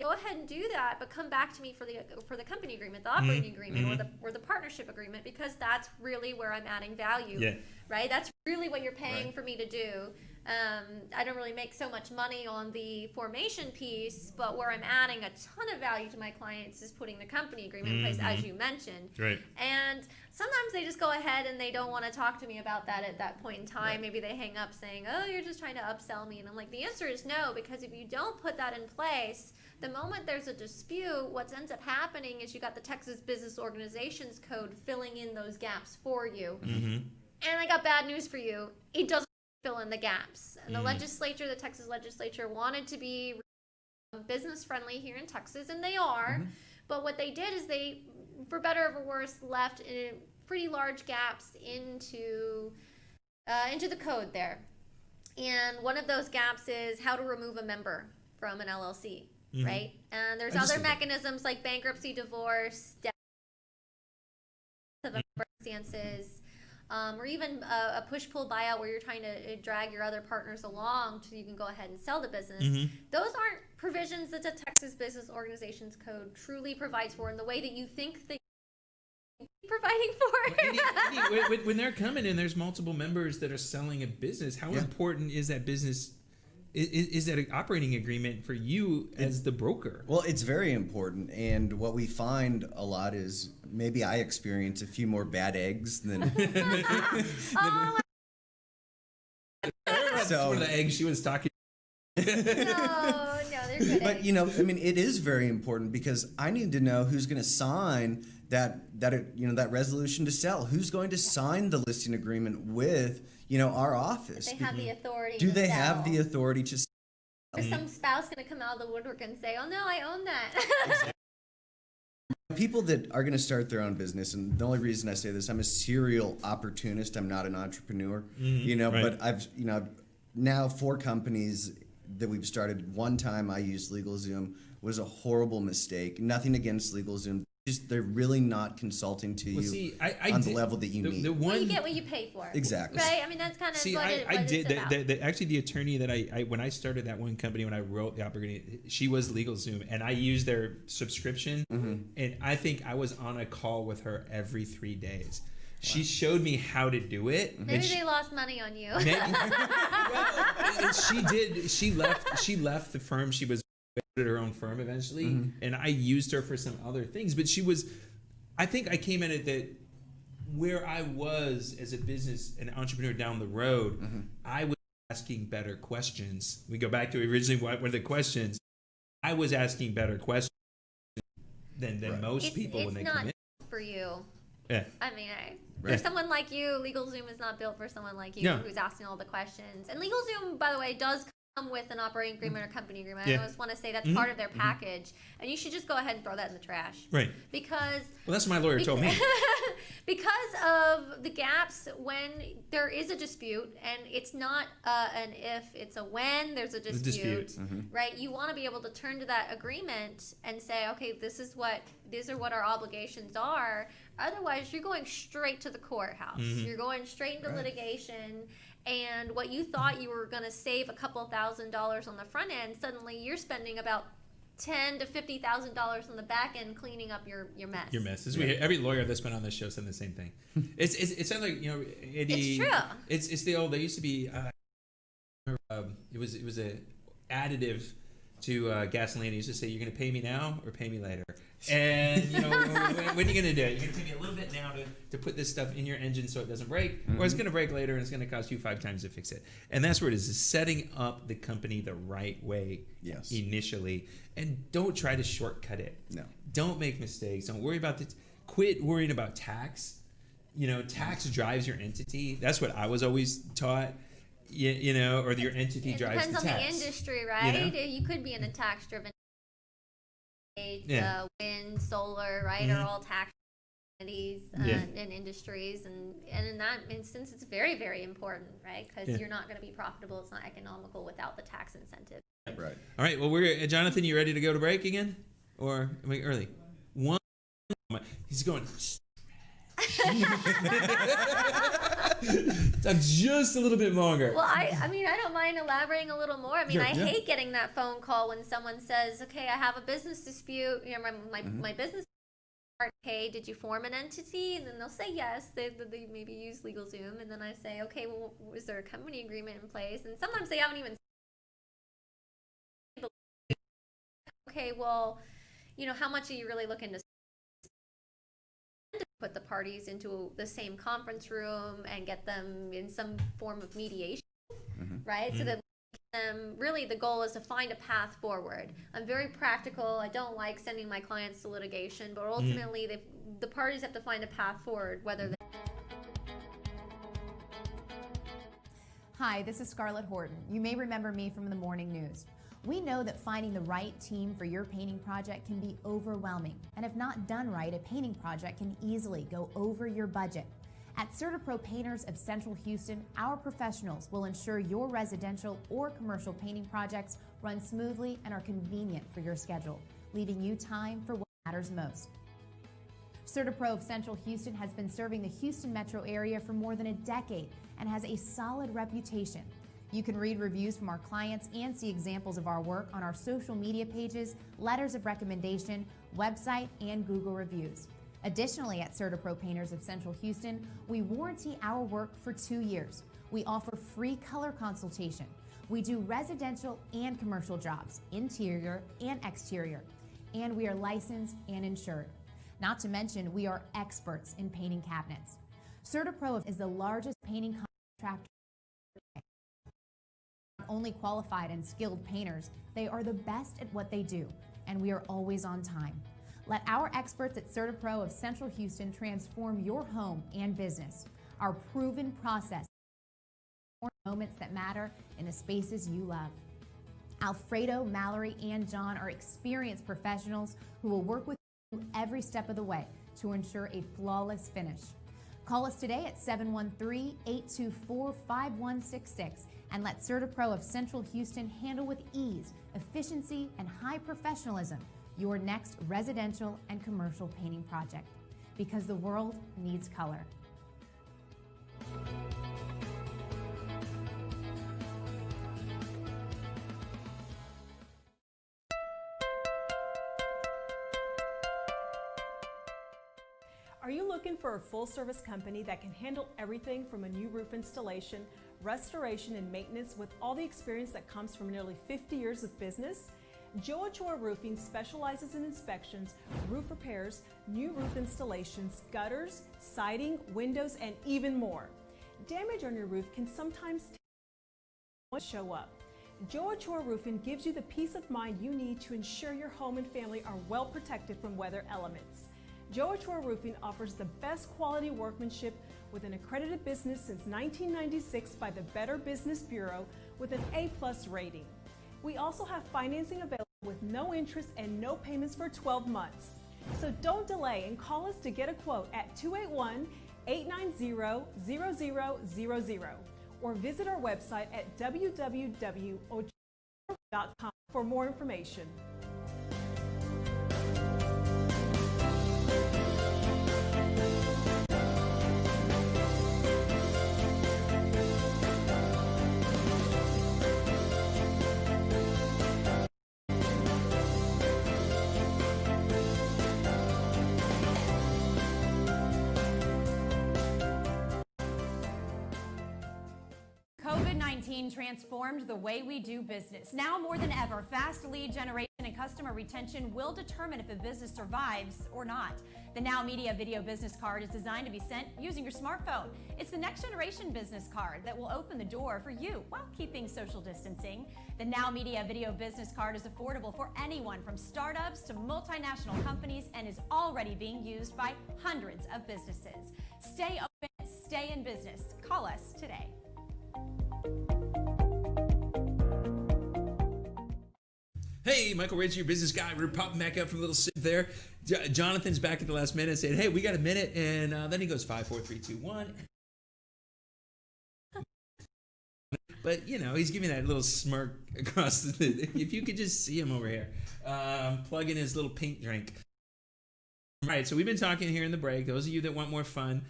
Go ahead and do that, but come back to me for the company agreement, the operating agreement, or the partnership agreement, because that's really where I'm adding value, right? That's really what you're paying for me to do. I don't really make so much money on the formation piece, but where I'm adding a ton of value to my clients is putting the company agreement in place, as you mentioned. Right. And sometimes they just go ahead and they don't want to talk to me about that at that point in time. Right. Maybe they hang up saying, you're just trying to upsell me. And I'm like, the answer is no, because if you don't put that in place, the moment there's a dispute, what ends up happening is you got the Texas Business Organizations Code filling in those gaps for you. And I got bad news for you. It doesn't fill in the gaps. And the Texas legislature wanted to be business friendly here in Texas, and they are. But what they did is they, for better or for worse, left pretty large gaps into the code there. And one of those gaps is how to remove a member from an LLC, right? And there's I just other did that. mechanisms like bankruptcy, divorce, death of circumstances, or even a push-pull buyout where you're trying to drag your other partners along so you can go ahead and sell the business. Those aren't provisions that the Texas Business Organizations Code truly provides for in the way that you think that you're providing for. Andy, when they're coming in, there's multiple members that are selling a business. How important is that business? Is that an operating agreement for you as the broker? Well, it's very important, and what we find a lot is maybe I experience a few more bad eggs than. So one of the eggs she was talking. No, they're good. But eggs. you know, I mean, it is very important because I need to know who's going to sign that resolution to sell. Who's going to sign the listing agreement with our office? They have the authority. Do to they sell. have the authority to? Is some spouse going to come out of the woodwork and say, "Oh no, I own that"? People that are going to start their own business, and the only reason I say this, I'm a serial opportunist. I'm not an entrepreneur, right. But I've now 4 companies that we've started. One time I used LegalZoom, was a horrible mistake. Nothing against LegalZoom. Just they're really not consulting to you on the level that you need. The Well, one, you get what you pay for. Exactly. Right? I mean, that's kind of see, what I did. it's about. Actually, the attorney that I when I started that one company, when I wrote the operating, she was LegalZoom, and I used their subscription, and I think I was on a call with her every 3 days. She showed me how to do it. Maybe they lost money on you. Well, she did. She left the firm. She was at her own firm eventually, and I used her for some other things. But she was, I think I came in at that where I was as a business, an entrepreneur down the road. I was asking better questions. We go back to originally what were the questions. I was asking better questions than most people when they come in. It's not for you. Yeah. I mean, for someone like you, LegalZoom is not built for someone like you who's asking all the questions. And LegalZoom, by the way, does come with an operating agreement or company agreement. I just want to say that's part of their package, and you should just go ahead and throw that in the trash. Right. Because that's what my lawyer told me. because of the gaps when there is a dispute, and it's not an if, it's a when there's a dispute. Right? You want to be able to turn to that agreement and say, okay, these are what our obligations are. Otherwise, you're going straight to the courthouse. You're going straight into litigation. And what you thought you were going to save a couple $1,000s on the front end, suddenly you're spending about $10,000 to $50,000 on the back end cleaning up your mess. Your mess. Every lawyer that's been on this show said the same thing. It sounds like Eddie. It's true. It's the old. There used to be. It was a additive to gasoline. He used to say, "You're going to pay me now or pay me later." And when are you going to do it? You're going to pay me a little bit now to put this stuff in your engine so it doesn't break, or it's going to break later and it's going to cost you 5 times to fix it. And that's where it is setting up the company the right way initially, and don't try to shortcut it. No. Don't make mistakes. Don't worry about quit worrying about tax. Tax drives your entity. That's what I was always taught. Or your entity It drives the depends on tax. the industry, right? You could be in a tax-driven wind, solar, right, are all tax entities and industries, and in that instance, it's very, very important, right? Because you're not going to be profitable. It's not economical without the tax incentive. Right. All right. Well, we're Jonathan. You ready to go to break again, or am I early? One. He's going. Talk just a little bit longer. Well, I mean, I don't mind elaborating a little more. I mean, I hate getting that phone call when someone says, okay, I have a business dispute. My business partner, hey, did you form an entity? And then they'll say yes. They maybe use LegalZoom. And then I say, okay, well, was there a company agreement in place? And sometimes they haven't even. Okay, well, how much are you really looking to put the parties into the same conference room and get them in some form of mediation, right? So that really the goal is to find a path forward. I'm very practical. I don't like sending my clients to litigation, but ultimately the parties have to find a path forward, whether they. Hi, this is Scarlett Horton. You may remember me from the morning news. We know that finding the right team for your painting project can be overwhelming. And if not done right, a painting project can easily go over your budget. At CertaPro Painters of Central Houston, our professionals will ensure your residential or commercial painting projects run smoothly and are convenient for your schedule, leaving you time for what matters most. CertaPro of Central Houston has been serving the Houston metro area for more than a decade and has a solid reputation. You can read reviews from our clients and see examples of our work on our social media pages, letters of recommendation, website, and Google reviews. Additionally, at CertaPro Painters of Central Houston, we warranty our work for 2 years. We offer free color consultation. We do residential and commercial jobs, interior and exterior, and we are licensed and insured. Not to mention, we are experts in painting cabinets. CertaPro is the largest painting contractor. Not only qualified and skilled painters, they are the best at what they do, and we are always on time. Let our experts at CertaPro of Central Houston transform your home and business. Our proven process moments that matter in the spaces you love. Alfredo, Mallory, and John are experienced professionals who will work with you every step of the way to ensure a flawless finish. Call us today at 713-824-5166 and let CertaPro of Central Houston handle with ease, efficiency, and high professionalism your next residential and commercial painting project, because the world needs color. Are you looking for a full-service company that can handle everything from a new roof installation, restoration, and maintenance with all the experience that comes from nearly 50 years of business? Joe Ochoa Roofing specializes in inspections, roof repairs, new roof installations, gutters, siding, windows, and even more. Damage on your roof can sometimes show up. Joe Ochoa Roofing gives you the peace of mind you need to ensure your home and family are well protected from weather elements. Joe Ochoa Roofing offers the best quality workmanship with an accredited business since 1996 by the Better Business Bureau with an A+ rating. We also have financing available with no interest and no payments for 12 months. So don't delay and call us to get a quote at 281-890-0000 or visit our website at www.ochoa.com for more information. COVID-19 transformed the way we do business. Now more than ever, fast lead generation and customer retention will determine if a business survives or not. The Now Media Video Business Card is designed to be sent using your smartphone. It's the next generation business card that will open the door for you while keeping social distancing. The Now Media Video Business Card is affordable for anyone from startups to multinational companies and is already being used by hundreds of businesses. Stay open, stay in business. Call us today. Hey, Michael Ritchie, your business guy. We're popping back up from a little sip there. Jonathan's back at the last minute saying, hey, we got a minute. And then he goes 5, 4, 3, 2, 1. But, you know, he's giving that little smirk across the... If you could just see him over here, plugging his little paint drink. All right, so we've been talking here in the break. Those of you that want more fun,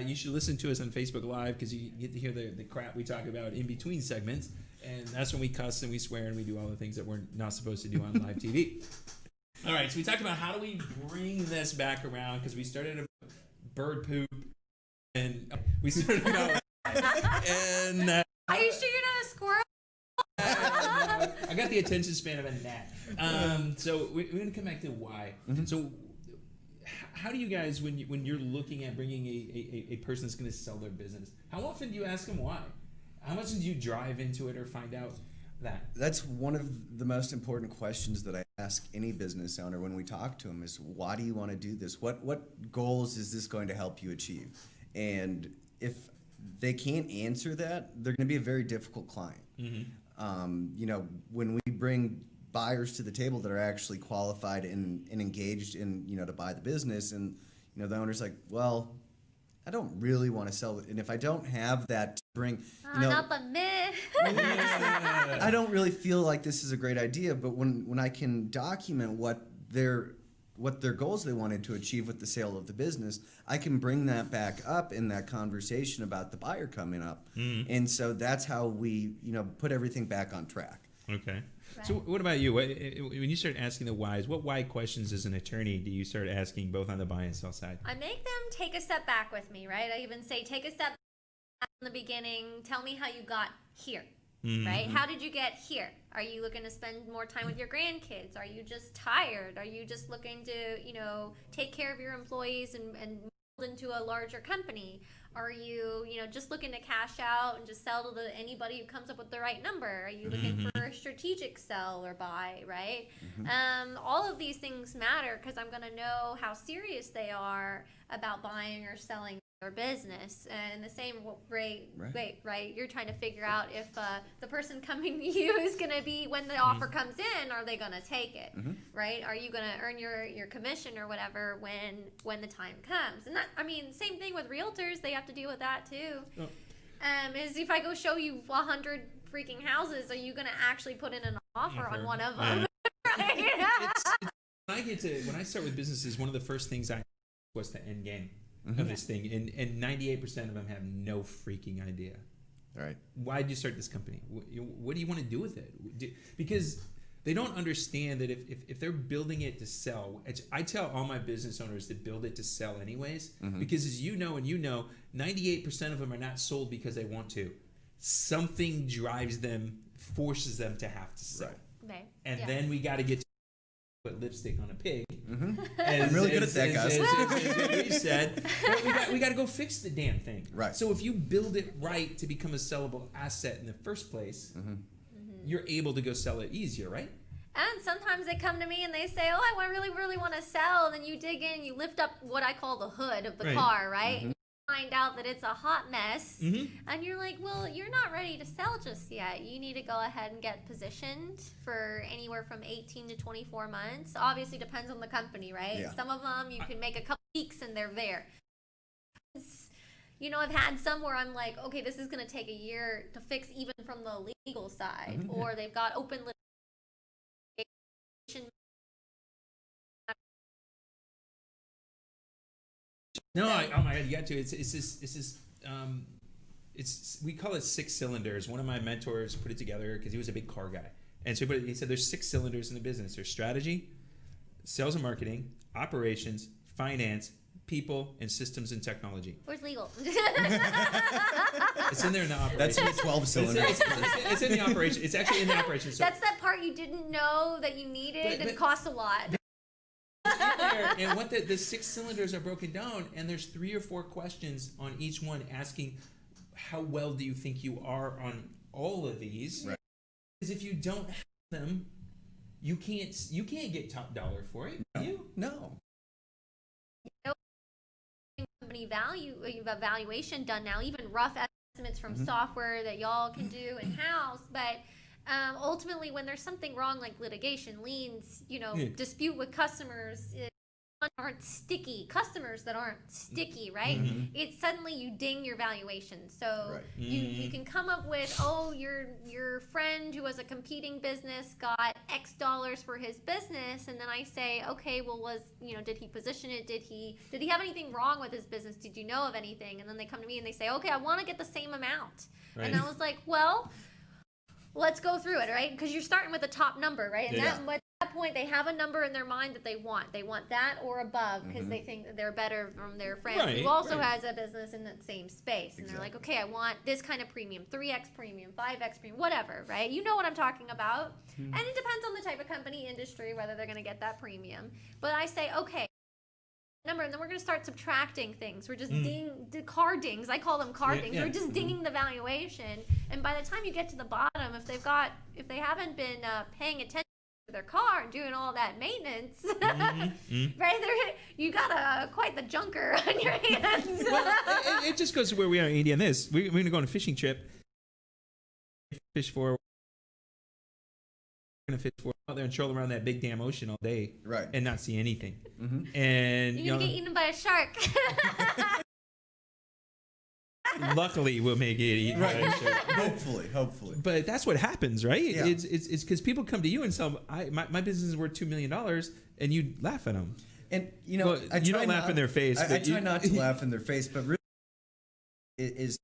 you should listen to us on Facebook Live because you get to hear the crap we talk about in between segments. And that's when we cuss and we swear and we do all the things that we're not supposed to do on live TV. All right, so we talked about how do we bring this back around because we started about bird poop and we started about... and Are you sure you're not a squirrel? I got the attention span of a gnat. So we're going to come back to why. Mm-hmm. So how do you guys, when you're looking at bringing a person that's going to sell their business, how often do you ask them why? How much do you drive into it or find out that? That's one of the most important questions that I ask any business owner when we talk to them is, why do you want to do this? What goals is this going to help you achieve? And if they can't answer that, they're going to be a very difficult client. Mm-hmm. You know, when we bring buyers to the table that are actually qualified and engaged in, you know, to buy the business, and, you know, the owner's like, well, I don't really want to sell it. And if I don't have that to bring, Not the myth. I don't really feel like this is a great idea. But when I can document what their goals they wanted to achieve with the sale of the business, I can bring that back up in that conversation about the buyer coming up. And so that's how we, put everything back on track. Okay. So what about you? When you start asking the whys, what why questions as an attorney do you start asking both on the buy and sell side? I make them take a step back with me, right? I even say, take a step back in the beginning. Tell me how you got here, right? How did you get here? Are you looking to spend more time with your grandkids? Are you just tired? Are you just looking to, take care of your employees and build into a larger company? Are you, just looking to cash out and just sell to anybody who comes up with the right number? Are you looking for a strategic sell or buy, right? All of these things matter because I'm going to know how serious they are about buying or selling their business. And the same rate, right? You're trying to figure out if the person coming to you is going to be, when the offer comes in, are they going to take it, right? Are you going to earn your commission or whatever when the time comes? And that, same thing with realtors. They have to deal with that too. Is if I go show you 100 freaking houses, are you going to actually put in an offer on one of them? Right? When I start with businesses, one of the first things I was the end game of this thing, and 98% of them have no freaking idea. All right. Why did you start this company? What do you want to do with it? Because they don't understand that if they're building it to sell, I tell all my business owners to build it to sell anyways, because as you know, 98% of them are not sold because they want to. Something drives them, forces them to have to sell. Right. And then we got to get to put lipstick on a pig. I'm really good at that, guys. As you said, we got to go fix the damn thing. Right. So if you build it right to become a sellable asset in the first place, you're able to go sell it easier, right? And sometimes they come to me and they say, oh, I really, really want to sell. And then you dig in, you lift up what I call the hood of the car, right? And you find out that it's a hot mess. And you're like, well, you're not ready to sell just yet. You need to go ahead and get positioned for anywhere from 18 to 24 months. Obviously depends on the company, right? Yeah. Some of them you can make a couple weeks and they're there. I've had some where I'm like, okay, this is going to take a year to fix even from the legal side. Or they've got open litigation. No, oh my God, you got to. We call it 6 cylinders. One of my mentors put it together because he was a big car guy. And so he said there's 6 cylinders in the business. There's strategy, sales and marketing, operations, finance, people, and systems and technology. Where's legal? It's in there in the operation. That's the 12 cylinders. It's in the operation. It's actually in the operation. So That's that part you didn't know that you needed and it cost a lot. and what the 6 cylinders are broken down, and there's 3 or 4 questions on each one asking how well do you think you are on all of these, right? Because if you don't have them, you can't get top dollar for it. No. Company evaluation done now, even rough estimates from software that y'all can do in-house, but ultimately when there's something wrong like litigation, liens, dispute with customers aren't sticky, customers that aren't sticky, right? It's suddenly you ding your valuation. So you can come up with, your friend who has a competing business got X dollars for his business, and then I say, okay, well, did he position it? Did he have anything wrong with his business? Did you know of anything? And then they come to me and they say, okay, I want to get the same amount. Right. And I was like, well, let's go through it, right? Because you're starting with the top number, right? And at that point, they have a number in their mind that they want. They want that or above because they think that they're better from their friend who also has a business in that same space. And they're like, okay, I want this kind of premium, 3x premium, 5x premium, whatever, right? You know what I'm talking about. And it depends on the type of company, industry, whether they're going to get that premium. But I say, okay, number, and then we're going to start subtracting things. We're just car dings. I call them car dings. We're just dinging the valuation. And by the time you get to the bottom, if they haven't been paying attention to their car and doing all that maintenance, right there, you got quite the junker on your hands. Well, it just goes to where we are in India. On this, we're going to go on a fishing trip. Fish for. Going to fish for out there and troll around that big damn ocean all day, right, and not see anything. And you're gonna get eaten by a shark. Luckily, we'll make it. Right. Hopefully. But that's what happens, right? Yeah. It's because people come to you and say, my business is worth $2 million, and you laugh at them. And you you don't laugh in their face. I but try not to laugh in their face, but really, it is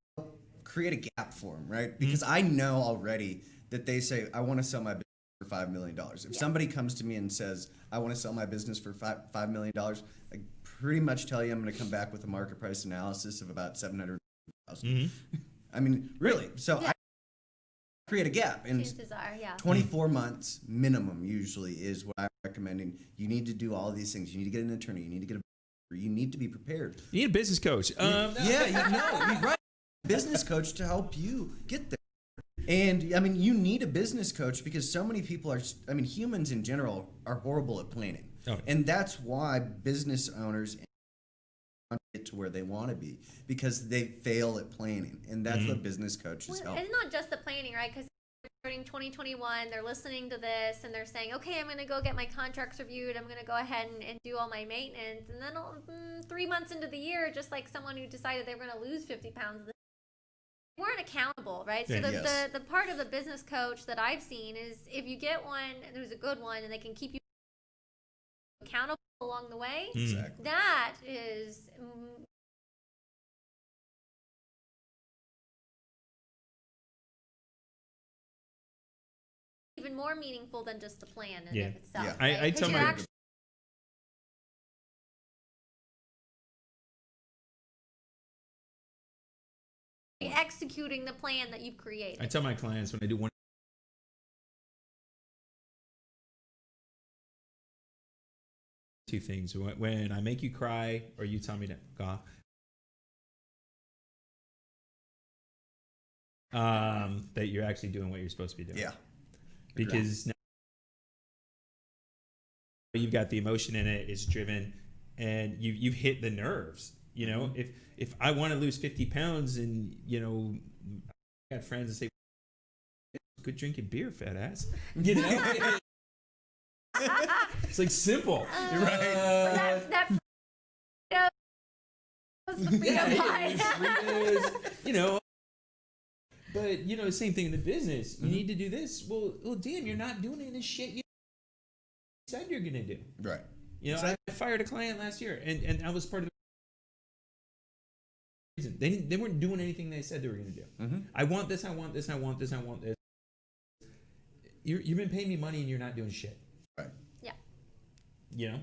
create a gap for them, right? Because I know already that they say, I want to sell my business for $5 million. If somebody comes to me and says, I want to sell my business for $5 million, I pretty much tell you I'm going to come back with a market price analysis of about $700,000. I mean, really. So I create a gap. And Chances are, 24 months minimum usually is what I'm recommending. You need to do all these things. You need to get an attorney. You need to get you need to be prepared. You need a business coach. You're right. Business coach to help you get there. And I mean, you need a business coach because so many people humans in general are horrible at planning. Oh. And that's why business owners get to where they want to be, because they fail at planning. And that's what business coaches help. It's not just the planning, right? Because starting 2021, they're listening to this and they're saying, okay, I'm going to go get my contracts reviewed. I'm going to go ahead and do all my maintenance. And then 3 months into the year, just like someone who decided they were going to lose 50 pounds, they weren't accountable, right? So the part of the business coach that I've seen is if you get one who's a good one and they can keep you accountable along the way, Exactly. that is even more meaningful than just the plan in of itself. Yeah. Right? I 'Cause tell you're my actually executing the plan that you've created. I tell my clients when I do one. Two things. When I make you cry or you tell me to go, that you're actually doing what you're supposed to be doing. Yeah. Because now you've got the emotion in it, it's driven, and you've hit the nerves. You know, if I want to lose 50 pounds and, I got friends that say, quit drinking beer, fat ass. You know? It's like simple. You're right. That was the freedom pie. But same thing in the business. You need to do this. Well, damn, you're not doing any of this shit you said you're gonna do. Right. I fired a client last year, and I was part of the reason. They weren't doing anything they said they were gonna do. I want this. I want this. I want this. I want this. You've been paying me money and you're not doing shit. Right. Yeah. You know.